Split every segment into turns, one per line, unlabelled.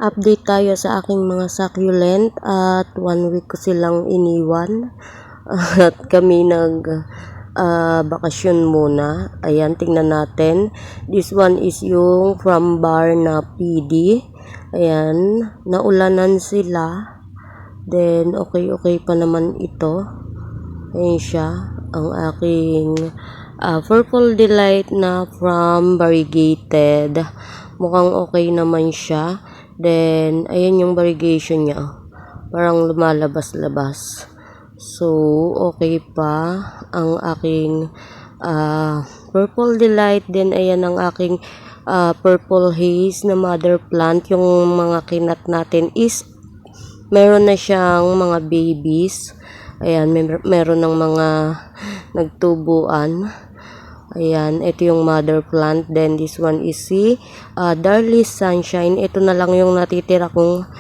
Update tayo sa aking mga succulent at 1 week ko silang iniwan at kami bakasyon muna. Ayan, tingnan natin. This one is yung from bar na PD. Ayan, naulanan sila. Then, okay pa naman ito. Ayan siya, ang aking Purple Delight na from Variegated. Mukhang okay naman siya. Then, ayan yung variegation niya. Parang lumalabas-labas. So, okay pa ang aking Purple Delight. Then, ayan ang aking Purple Haze na mother plant. Yung mga kinat natin is meron na siyang mga babies. Ayan, meron ng mga nagtubuan. Ayan, ito yung mother plant. Then, this one is si Darly Sunshine. Ito na lang yung natitira kong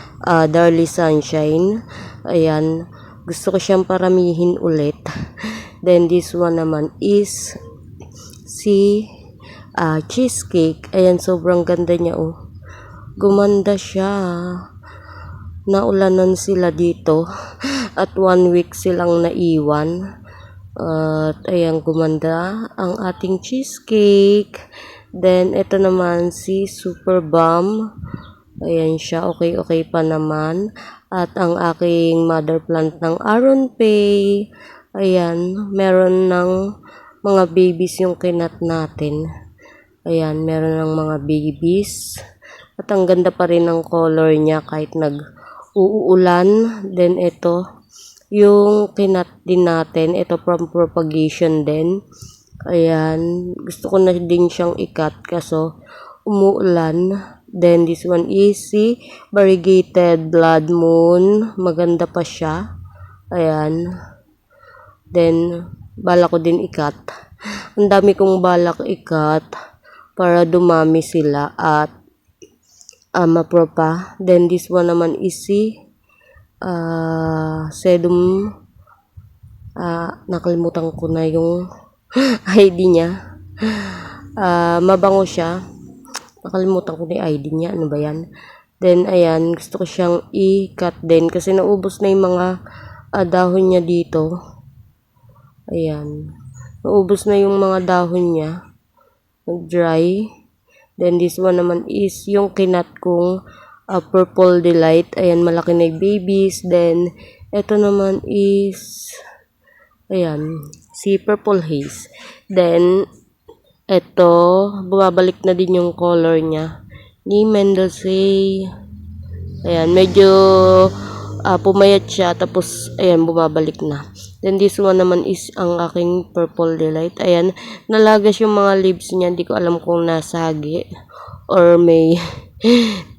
Darly Sunshine. Ayan, gusto ko siyang paramihin ulit. Then, this one naman is si Cheesecake. Ayan, sobrang ganda niya, oh. Gumanda siya. Naulanan sila dito. At 1 week silang naiwan. At ayan, gumanda ang ating Cheesecake. Then, ito naman si Super Bomb. Ayan siya, okay pa naman. At ang aking mother plant ng Aron Pay. Ayan, meron ng mga babies yung kinat natin. Ayan, meron ng mga babies. At ang ganda pa rin ng color niya kahit nag-uulan. Then, ito yung kinat din natin, ito from propagation din. Ayan, gusto ko na din siyang ikat kaso umuulan. Then this one is si Variegated Blood Moon, maganda pa siya. Ayan, then balak ko din ikat. Ang dami kong balak ikat para dumami sila at mapropa. Then this one naman is si sedum, nakalimutan ko na yung ID niya. Mabango siya. Nakalimutan ko na yung ID niya. Ano ba yan? Then, ayan. Gusto ko siyang i-cut din kasi naubos na yung mga dahon niya dito. Ayan. Naubos na yung mga dahon niya. Nag-dry. Then, this one naman is yung kinat kong Purple Delight. Ayan, malaki na yung babies. Then, ito naman is, ayan, si Purple Haze. Then, ito, bumabalik na din yung color niya. Ni Mendeley. Ayan, medyo pumayat siya. Tapos, ayan, bumabalik na. Then, this one naman is ang aking Purple Delight. Ayan, nalagas yung mga leaves niya. Hindi ko alam kung nasagi or may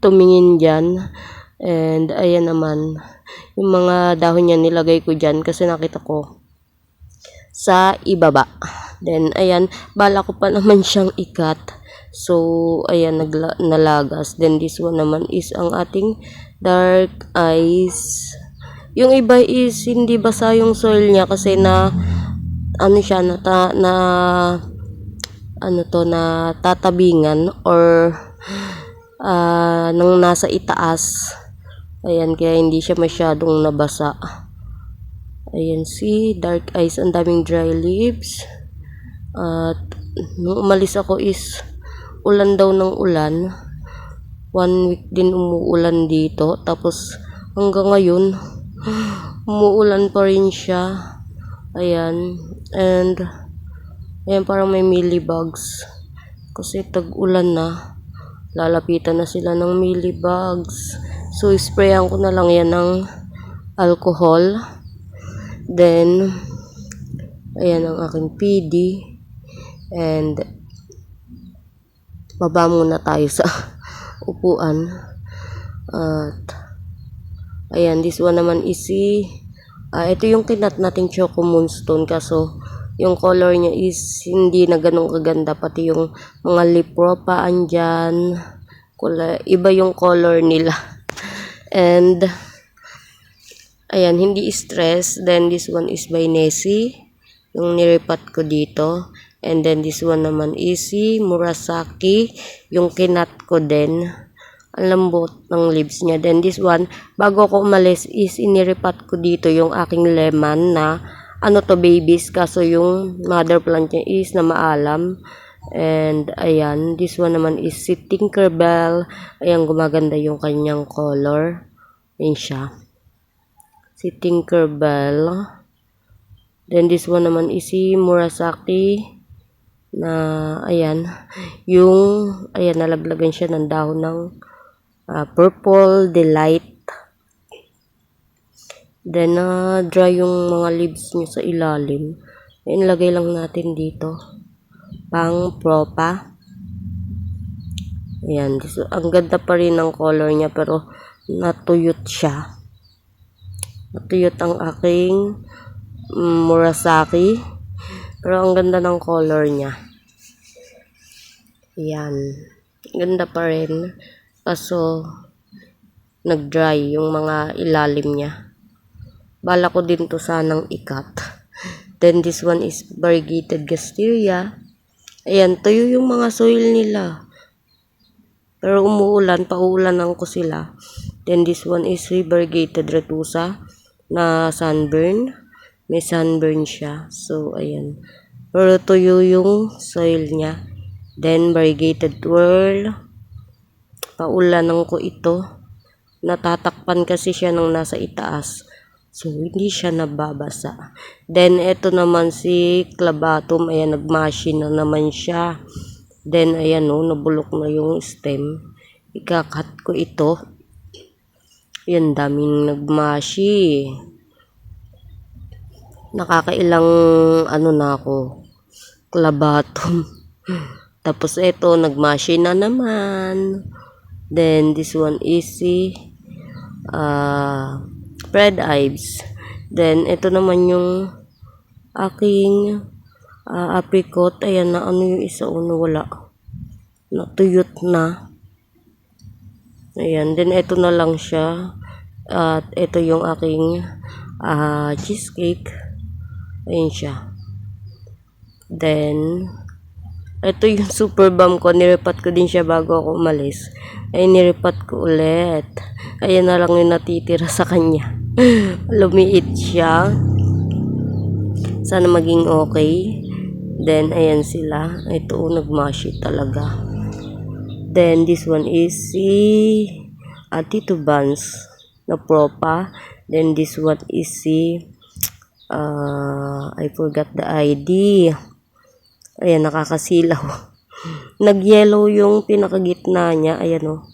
tumingin dyan. And ayan naman yung mga dahon niya nilagay ko dyan kasi nakita ko sa ibaba. Then ayan, bala ko pa naman siyang ikat. So ayan, nalagas. Then this one naman is ang ating dark eyes. Yung iba is hindi basa yung soil niya kasi na ano siya na tatabingan or nang nasa itaas. Ayan, kaya hindi siya masyadong nabasa. Ayan, si dark eyes, ang daming dry leaves. At nung umalis ako is ulan daw ng ulan. 1 week din umuulan dito. Tapos hanggang ngayon umuulan pa rin siya. Ayan, and ayan, parang may mealybugs kasi tag-ulan na. Lalapitan na sila ng mealybugs. So, sprayan ko na lang yan ng alcohol. Then, ayan ang aking PD. And, baba muna tayo sa upuan. At, ayan, this one naman is ito yung kinat nating Choco Moonstone. Kaso, yung color niya is hindi na ganun kaganda. Pati yung mga lipropa andyan. Iba yung color nila. And, ayan, hindi stress. Then, this one is by Nessie. Yung niripat ko dito. And then, this one naman is si Murasaki. Yung kinat ko din. Ang lambot ng leaves niya. Then this one, bago ako umalis is iniripat ko dito yung aking lemon na ano to babies, kaso yung mother plant niya is na maalam. And ayan, this one naman is si Tinkerbell. Ayan, gumaganda yung kanyang color. Ayan siya. Si Tinkerbell. Then this one naman is si Murasaki na ayan, yung ayan nalaglagan siya ng dahon ng purple delight. Then dry yung mga leaves niya sa ilalim. Ayan, lagay lang natin dito pang propa. Ayan, ang ganda pa rin ng color niya pero natuyot siya. Natuyot ang aking Murasaki. Pero ang ganda ng color niya. Ayan. Ganda pa rin. Kaso, nag-dry yung mga ilalim niya. Bala ko din to sanang ikat. Then this one is variegated Gasteria. Ayan, tuyo yung mga soil nila. Pero umuulan, pauulanan ko sila. Then this one is variegated Retusa na sunburn. May sunburn siya. So, ayan. Pero tuyo yung soil niya. Then, variegated twirl. Paulanan ko ito. Natatakpan kasi siya nung nasa itaas. So, hindi siya nababasa. Then, ito naman si Clabatum. Ayan, nagmashi na naman siya. Then, ayan o, nabulok na yung stem. Ikakat ko ito. Ayan, daming nagmashi. Nakakailang ano na ako. Clabatum. Tapos, ito, nagmashi na naman. Then, this one is si Red Ives. Then, ito naman yung aking apricot. Ayan na, ano yung isa uno, wala. Natuyot na. Ayan, then ito na lang siya. At ito yung aking cheesecake. Ayan siya. Then, ito yung super bomb ko. Niripat ko din siya bago ako umalis. Ay, niripat ko ulit. Ayan na lang yung natitira sa kanya. Lumiit siya. Sana maging okay. Then, ayan sila. Ito, nagmashi talaga. Then, this one is si Tito Buns na propa. Then, this one is si I forgot the ID. Ayan, nakakasilaw. Nag-yellow yung pinakagitna niya. Ayan o.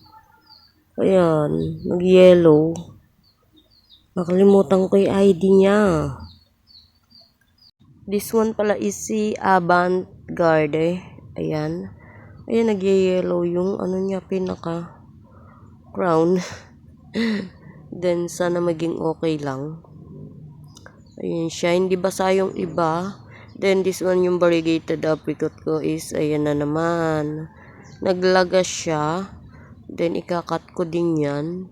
Ayan, nag-yellow. Nakalimutan ko yung ID niya. This one pala is si Avant-Garde. Ayan. Ayan, nag-yellow yung ano niya, pinaka-crown. Then, sana maging okay lang. Ayan siya. Hindi basa yung iba. Then, this one yung variegated apricot ko is, ayan na naman. Naglagas siya. Then, ikakat ko din yan.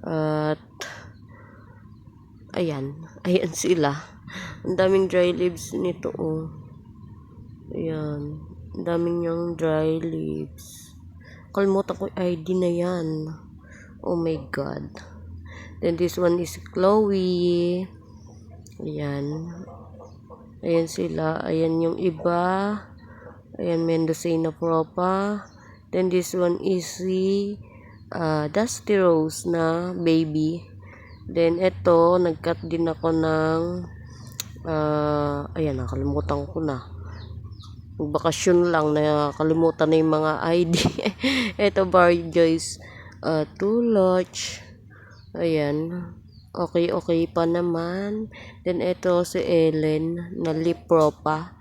At, ayan. Ayan sila. Ang daming dry leaves nito, oh. Ayan. Ang daming yung dry leaves. Kalimutan ko yung ID na yan. Oh my God. Then, this one is Chloe. Ayan. Ayan sila. Ayan yung iba. Ayan, Mendocino propa. Then, this one is si Dusty Rose na baby. Then, ito, nag-cut din ako ng ayan, nakalimutan ko na. Bakasyon lang, nakalimutan na yung mga ID. Ito, Barry Joyce Tuloch. Ayan. Okay pa naman. Then, ito si Ellen na lip propa.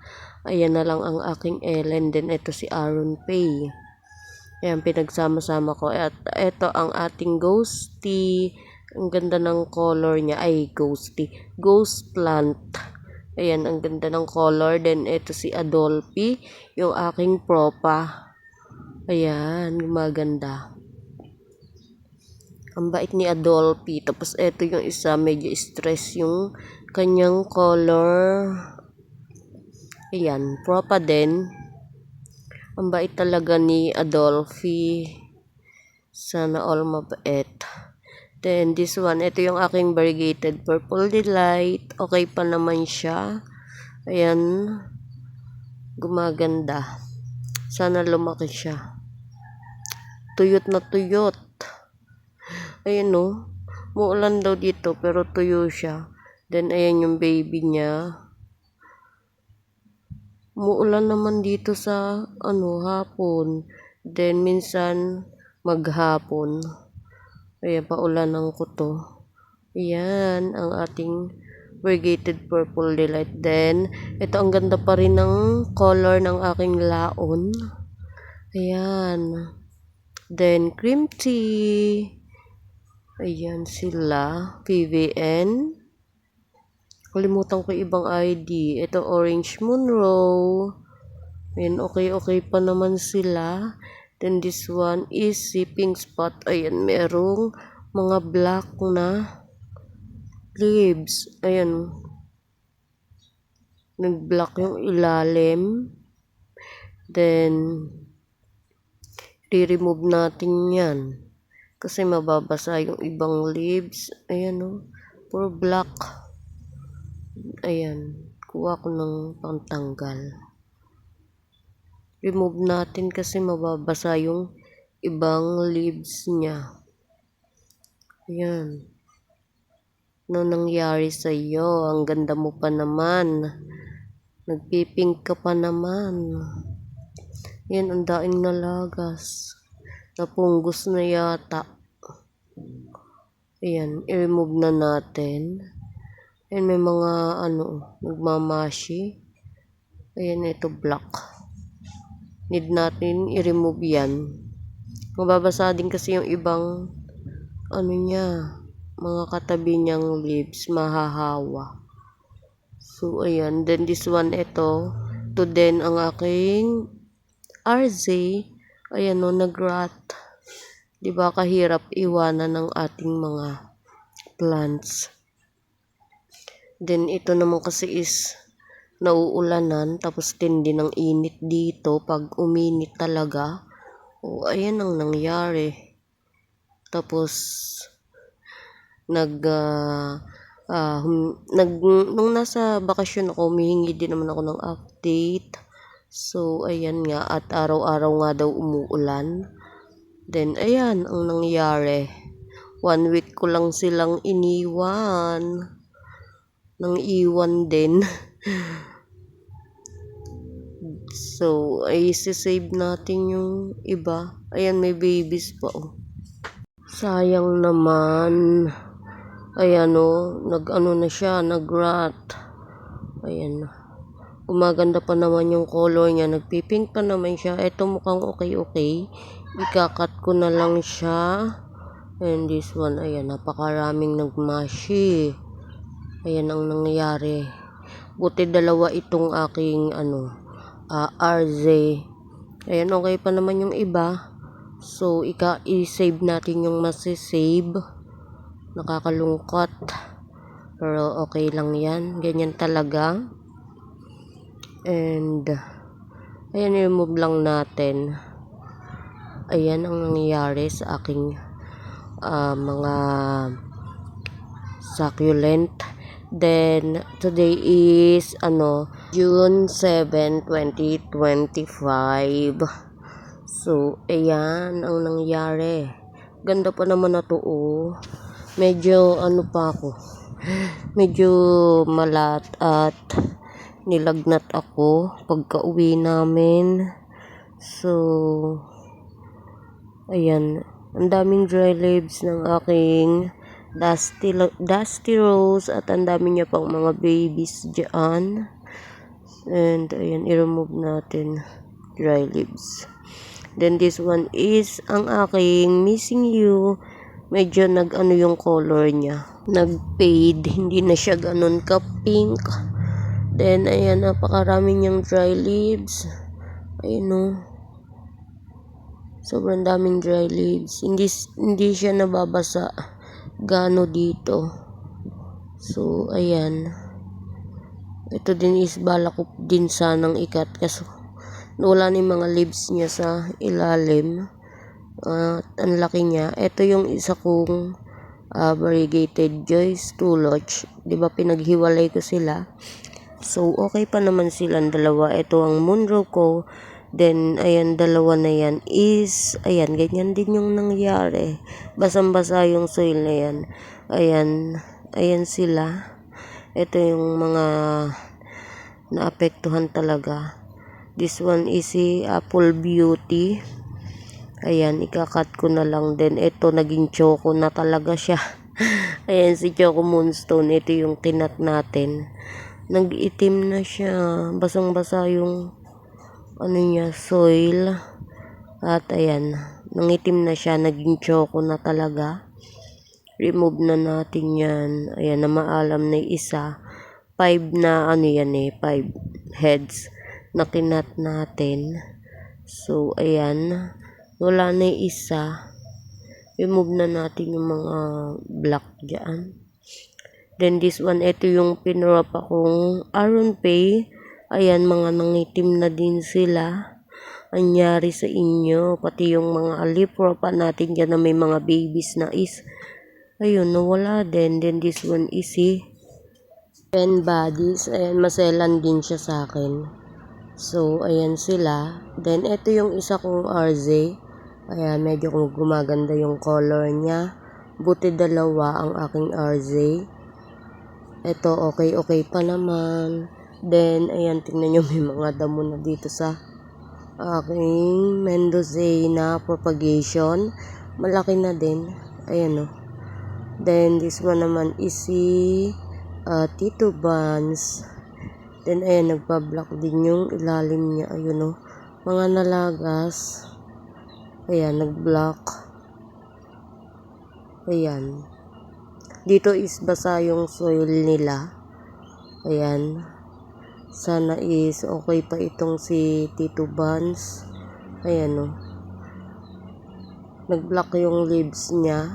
Ayan na lang ang aking Ellen. Then, ito si Aaron Pay. Ayan, pinagsama-sama ko. At ito ang ating ghosty. Ang ganda ng color niya. Ay, ghosty. Ghost plant. Ayan, ang ganda ng color. Then, ito si Adolphi. Yung aking propa. Ayan, gumaganda. Ang bait ni Adolphi. Tapos, ito yung isa. Medyo stress yung kanyang color. Ayan, propa din. Ang bait talaga ni Adolphi. Sana all mabait. Then this one, ito yung aking variegated purple delight. Okay pa naman siya. Ayan, gumaganda. Sana lumaki siya. Tuyot na tuyot. Ayan o, muulan daw dito pero tuyo siya. Then ayan yung baby niya. Muulan naman dito sa hapon. Then minsan maghapon. Ayan, paulanan ko to. Ayan, ang ating variegated purple delight. Then, ito ang ganda pa rin ng color ng aking laon. Ayan. Then, cream tea. Ayan sila. PVN. Kalimutan ko ibang ID. Ito, Orange Monroe. Ayan, okay pa naman sila. Then this one is Sipping Spot. Ayan, merong mga black na leaves. Ayan. Nag-black yung ilalim. Then, i-remove natin yan. Kasi mababasa yung ibang leaves. Ayan o. Puro black. Ayan. Kuha ko ng pangtanggal. Remove natin kasi mababasa yung ibang leaves niya. Ayan. Ano nangyari sa iyo? Ang ganda mo pa naman. Nagpipink ka pa naman. Yan, ang daing nalagas. Napunggos na yata. Ayan, i-remove na natin. Ayan, may mga nagmamashi. Ayan, ito black. Need natin i-remove yan. Mababasa din kasi yung ibang mga katabi niyang leaves, mahahawa. So, ayan. Then, this one, ito. Ito din ang aking RZ. Ayan o, nag-rot. Diba, kahirap iwanan ng ating mga plants. Then, ito naman kasi is nauulanan, tapos tindi ng init dito. Pag uminit talaga, ayan ang nangyari. Tapos, nung nasa bakasyon ako, humihingi din naman ako ng update. So, ayan nga, at araw-araw nga daw umuulan. Then, ayan ang nangyari. 1 week ko lang silang iniwan. Nang iwan din. So, ay save natin yung iba. Ayan, may babies pa oh. Sayang naman. Ayan o, na siya, nag-rot. Ayan. Gumaganda pa naman yung color niya. Nagpipink pa naman siya. Ito mukhang okay. Ikakat ko na lang siya. And this one, ayan, napakaraming nagmashi. Ayan ang nangyayari. Buti dalawa itong aking RZ. Ayan, okay pa naman yung iba. So, i-save natin yung masisave. Nakakalungkot. Pero okay lang yan. Ganyan talaga. And, ayan, i-remove lang natin. Ayan ang nangyayari sa aking mga succulent. Then, today is, June 7, 2025. So, ayan ang nangyari. Ganda pa naman na to, oh. Medyo, pa ako. Medyo malat at nilagnat ako pagka uwi namin. So, ayan. Ang daming dry leaves ng aking Dusty Rose at ang dami niya pang mga babies dyan. And ayan, i-remove natin dry leaves. Then this one is ang aking Missing You. Medyo yung color niya. Nag-fade, hindi na siya ganun ka-pink. Then ayan, napakarami niyang dry leaves. Ayun o. Sobrang daming dry leaves. Hindi siya nababasa gano dito. So, ayan. Ito din is balak ko din sanang ikat kasi wala na yung mga leaves niya sa ilalim. Ang laki niya. Ito yung isa kong variegated Joyce Tuloch. Diba pinaghiwalay ko sila? So, okay pa naman silang dalawa. Ito ang Munro ko. Then, ayan, dalawa na yan is, ayan, ganyan din yung nangyari. Basang-basa yung soil na yan. Ayan sila. Ito yung mga naapektuhan talaga. This one is si Apple Beauty. Ayan, ikakat ko na lang din. Ito, naging choco na talaga siya. Ayan, si Choco Moonstone. Ito yung kinat natin. Nag-itim na siya. Basang-basa yung niya, soil. At ayan, nangitim na siya. Naging choco na talaga. Remove na natin yan. Ayan, na maalam na isa. 5 na, 5 heads na kinat natin. So, ayan. Wala na isa. Remove na natin yung mga black dyan. Then this one, ito yung pinrap akong Aron Pay. Ayan, mga nangitim na din sila. Anyari sa inyo. Pati yung mga alipro pa natin dyan na may mga babies na is. Ayun, nawala din. Then this one is si Pen Bodies. Ayan, maselan din siya sa akin. So, ayan sila. Then, ito yung isa kong RZ. Ayan, medyo gumaganda yung color niya. Buti dalawa ang aking RZ. Ito, okay pa naman. Then, ayan, tingnan nyo, may mga damo na dito sa aking Mendocina propagation. Malaki na din. Ayan, Then, this one naman is si Tito Buns. Then, ayan, nagpa-block din yung ilalim niya. Ayun, mga nalagas. Ayan, nag-block. Ayan. Dito is basa yung soil nila. Ayan. Sana is okay pa itong si Tito Buns. Ayan, nag-block yung leaves niya.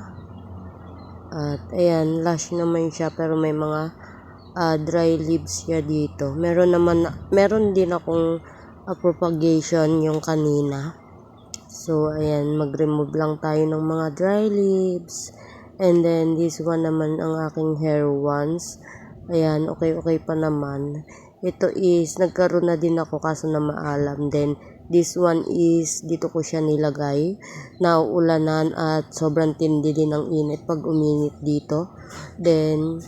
At, ayan, lush naman siya pero may mga dry leaves siya dito. Meron din akong propagation yung kanina. So, ayan, mag-remove lang tayo ng mga dry leaves. And then, this one naman ang aking hair ones. Ayan, okay pa naman. Ito is, nagkaroon na din ako kaso na maalam. Then, this one is, dito ko siya nilagay. Nauulanan at sobrang tindi din ng init pag uminit dito. Then,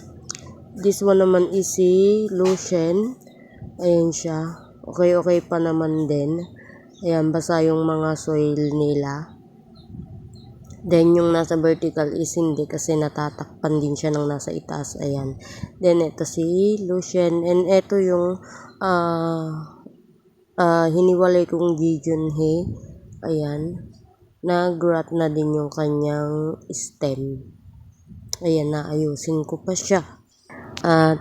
this one naman is si Lucien. Ayan siya. Okay pa naman din. Ayan, basa yung mga soil nila. Then, yung nasa vertical is hindi kasi natatakpan din siya ng nasa itaas. Ayan. Then, ito si Lucien. And ito yung hiniwalay kong Gijunhe. Ayan. Nag-rot na din yung kanyang stem. Ayan, naayusin ko pa siya. At,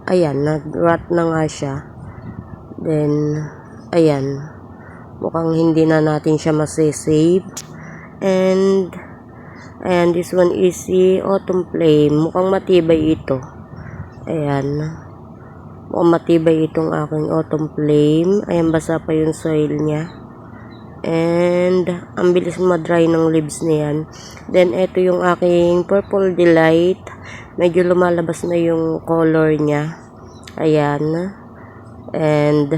nag-rot na nga siya. Then, ayan. Mukhang hindi na natin siya masisave. And, ayan, this one is si Autumn Flame. Mukhang matibay ito. Ayan. Mukhang matibay itong aking Autumn Flame. Ayan, basa pa yung soil niya. And, ang bilis ma-dry ng leaves niyan. Then, ito yung aking Purple Delight. Medyo lumalabas na yung color niya. Ayan. And,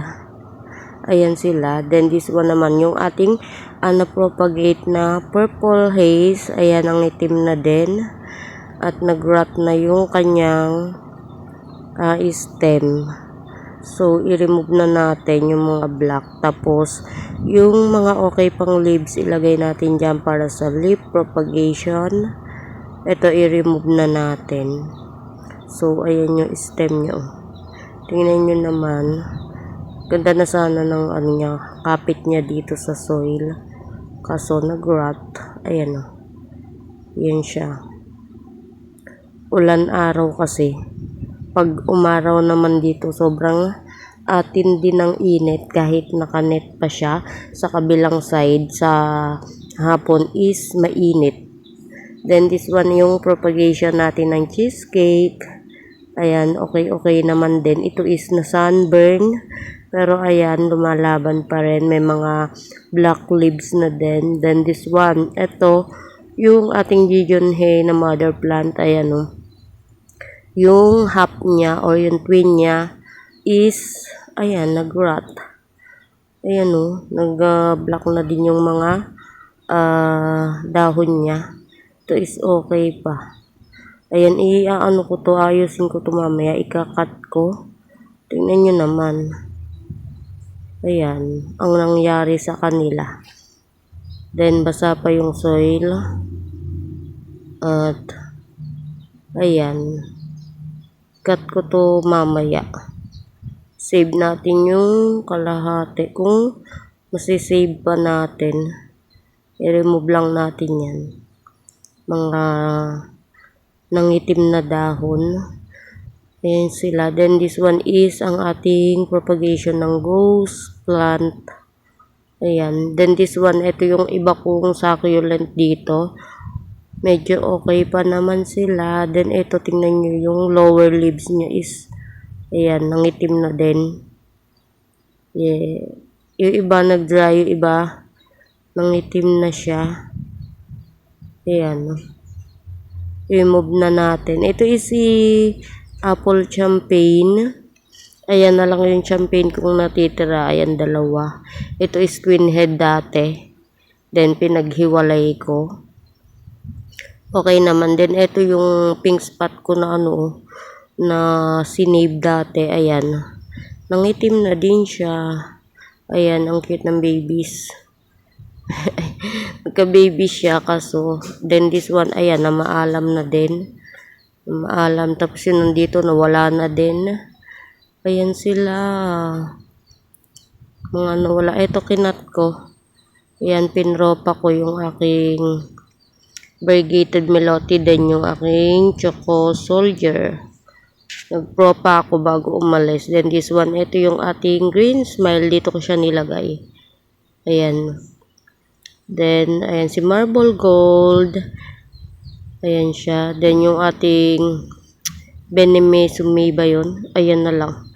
ayan sila. Then, this one naman, yung ating na-propagate na Purple Haze. Ayan, ang itim na din. At nag-rot na yung kanyang stem. So, i-remove na natin yung mga black. Tapos, yung mga okay pang leaves, ilagay natin dyan para sa leaf propagation. Ito, i-remove na natin. So, ayan yung stem nyo. Tingnan nyo naman. Ganda na sana ng kapit niya dito sa soil. Kaso nag-rot. Ayan Yan siya. Ulan araw kasi. Pag umaraw naman dito, sobrang tindi ng init kahit nakanet pa siya. Sa kabilang side, sa hapon is mainit. Then this one yung propagation natin ng cheesecake. Ayan, okay naman din. Ito is na sunburn. Pero ayan, lumalaban pa rin. May mga black leaves na din. Then this one, ito, yung ating Gigonhae na mother plant, ayan o. Yung half niya or yung twin niya is, ayan, nag-rot. Ayan o, nag-black na din yung mga dahon niya. Ito is okay pa. Ayan, ano ko to, ayusin ko to mamaya, ikakat ko. Tingnan nyo naman. Ayan, ang nangyari sa kanila. Then, basa pa yung soil. At, ayan, cut ko to mamaya. Save natin yung kalahati. Kung masisave pa natin, i-remove lang natin yan. Mga nangitim na dahon. Ayan sila. Then this one is ang ating propagation ng ghost plant. Ayan. Then this one, ito yung iba kong succulent dito. Medyo okay pa naman sila. Then ito, tingnan nyo yung lower leaves niya is, ayan, nangitim na din. Yeah. Yung iba nag-dry, yung iba nangitim na siya. Ayan. Remove na natin. Ito is si apple champagne. Ayan na lang yung champagne kung natitira. Ayan, dalawa. Ito is queen head dati. Then, pinaghiwalay ko. Okay naman. Then, ito yung pink spot ko na ano, na sinave dati. Ayan. Nangitim na din siya. Ayan, ang cute ng babies. Nagka-baby siya kaso. Then this one, ayan, na maalam na din. Maalam. Tapos yun nandito, nawala na din. Ayan sila. Mga nawala. Ito kinat ko. Ayan, pinropa ko yung aking variegated meloty. Then yung aking choco soldier. Nagpropa ako bago umalis. Then this one, ito yung ating green smile. Dito ko siya nilagay. Ayan. Then, ayan si marble gold. Ayan siya. Then, yung ating beneme sumi ba yun? Ayan na lang.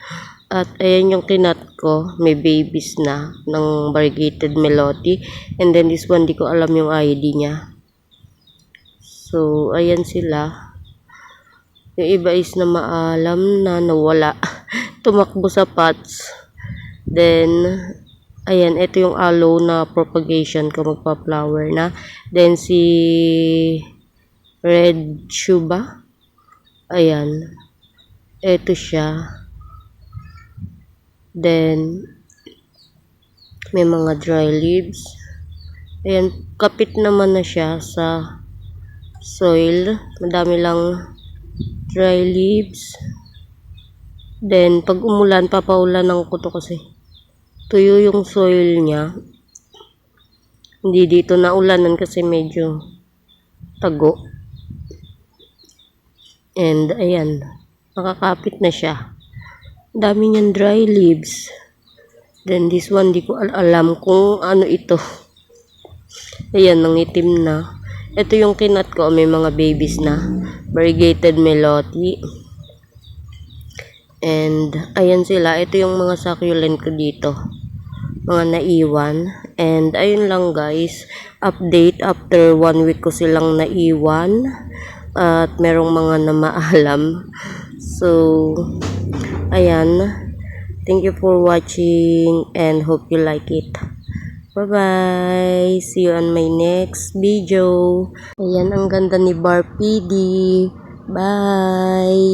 At, ayan yung kinat ko. May babies na ng variegated meloty. And then, this one, di ko alam yung ID niya. So, ayan sila. Yung iba is na maalam na nawala. Tumakbo sa pots. Then, ayan, ito yung aloe na propagation ko, magpa-flower na. Then, si red shuba. Ayan. Ito siya. Then, may mga dry leaves. Ayan, kapit naman na siya sa soil. Madami lang dry leaves. Then, pag umulan, papaulan ng kuto kasi tuyo yung soil niya. Hindi dito naulanan kasi medyo tago. And ayan, nakakapit na siya. Dami niyang dry leaves. Then this one, di ko alam kung ano ito. Ayan, nangitim na. Ito yung kinat ko, may mga babies na. Variegated meloty. And ayan sila, ito yung mga succulent ko dito. Mga naiwan. And ayun lang guys, update after 1 week ko silang naiwan. At merong mga namaalam. So, ayan. Thank you for watching and hope you like it. Bye-bye. See you on my next video. Ayan, ang ganda ni Bar PD. Bye.